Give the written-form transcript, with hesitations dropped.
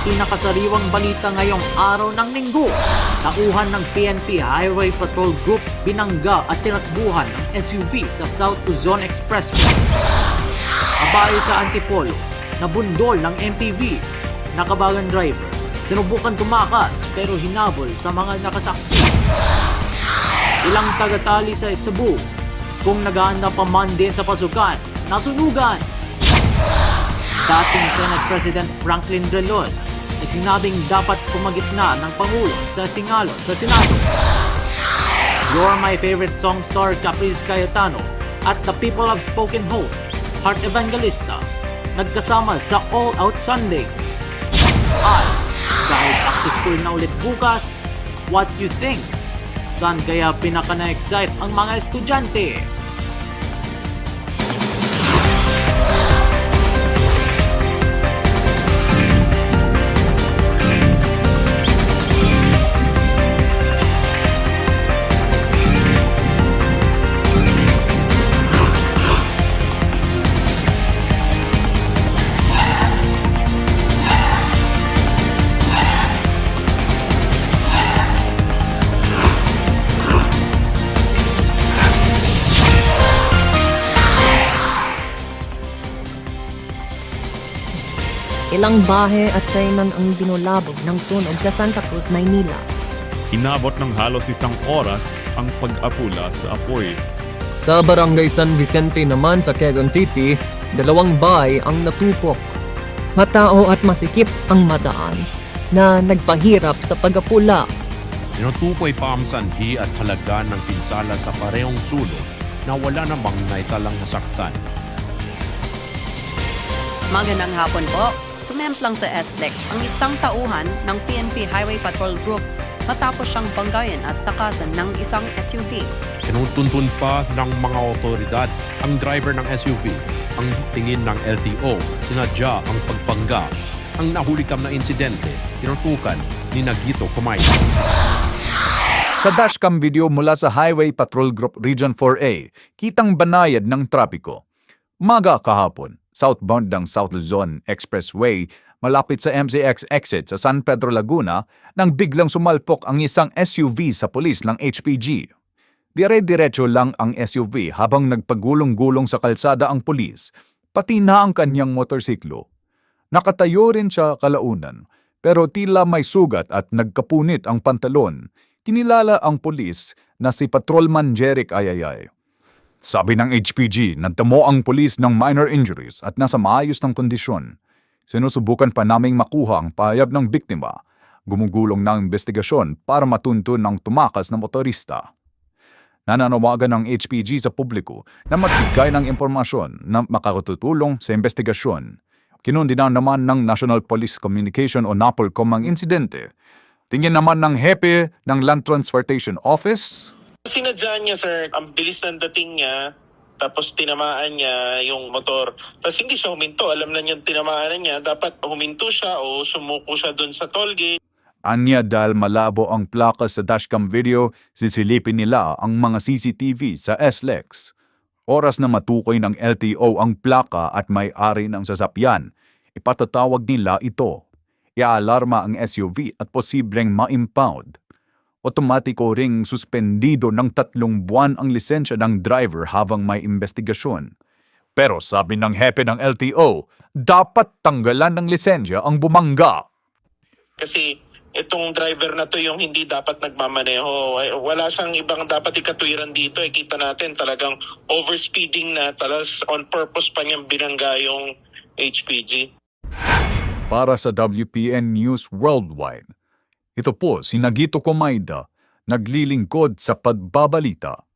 pinakasariwang balita ngayong araw ng linggo. Tauhan ng PNP Highway Patrol Group binangga at tinakbuhan ng SUV sa South Luzon Expressway. Abayo sa Antipolo, nabundol ng MPV, nakabagang driver, sinubukan tumakas pero hinabol sa mga nakasaksi. Ilang tagatali sa Cebu, kung nag-aanda pa man din sa pasukan, nasunugan. Dating Senate President Franklin Drilon ay sinabing dapat kumagitna ng Pangulo sa singalon sa Senado. You're My Favorite song star Caprice Cayetano at The People Have Spoken Hope, Heart Evangelista, nagkasama sa All Out Sundays. At dahil back to school na ulit bukas, what you think? Saan kaya pinaka-na-excite ang mga estudyante? Ilang bahe at kainan ang binulabog ng sunog sa Santa Cruz, Maynila. Inabot ng halos isang oras ang pag-apula sa apoy. Sa Barangay San Vicente naman sa Quezon City, 2 bahay ang natupok. Matao at masikip ang madaan na nagpahirap sa pag-apula. Tinutukoy pa ang sanhi at halaga ng pinsala sa parehong sulog na wala namang naitalang nasaktan. Magandang hapon po. Sumemplang sa SLEX ang isang tauhan ng PNP Highway Patrol Group matapos siyang banggayan at takasan ng isang SUV. Tinutuntun pa ng mga otoridad ang driver ng SUV. Ang tingin ng LTO, sinadya ang pagbangga. Ang nahulikam na insidente, tinutukan ni Nagito Kumayda. Sa dashcam video mula sa Highway Patrol Group Region 4A, kitang banayad ng trapiko. Maga kahapon, southbound ng South Luzon Expressway, malapit sa MCX exit sa San Pedro, Laguna, nang biglang sumalpok ang isang SUV sa pulis ng HPG. Dire-diretso lang ang SUV habang nagpagulong-gulong sa kalsada ang pulis, pati na ang kanyang motorsiklo. Nakatayo rin siya kalaunan, pero tila may sugat at nagkapunit ang pantalon. Kinilala ang pulis na si Patrolman Jeric Ayayay. Sabi ng HPG, nagtamo ang pulis ng minor injuries at nasa maayos ng kondisyon. Sinusubukan pa naming makuha ang pahayag ng biktima. Gumugulong ng investigasyon para matunto ng tumakas na motorista. Nananawagan ng HPG sa publiko na magbigay ng impormasyon na makakatutulong sa investigasyon. Kinundina naman ng National Police Communication o NAPOLCOM ang insidente. Tingin naman ng hepe ng Land Transportation Office. Sinadya niya, sir, ang bilis ng dating niya, tapos tinamaan niya yung motor. Tapos hindi siya huminto. Alam na niya tinamaan niya. Dapat huminto siya o sumuko siya dun sa tollgate. Anya dahil malabo ang plaka sa dashcam video, sisilipin nila ang mga CCTV sa SLEX. Oras na matukoy ng LTO ang plaka at may-ari ng sasakyan, ipatatawag nila ito. Iaalarma ang SUV at posibleng ma-impound. Otomatiko ring suspendido ng 3 buwan ang lisensya ng driver habang may investigasyon. Pero sabi ng hepe ng LTO, dapat tanggalan ng lisensya ang bumangga. Kasi itong driver na to yung hindi dapat nagmamaneho. Wala siyang ibang dapat ikatwiran dito. Kita natin talagang overspeeding na, talas on purpose pa niyang binangga yung HPG. Para sa WPN News Worldwide, ito po si Nagito Kumayda, naglilingkod sa pagbabalita.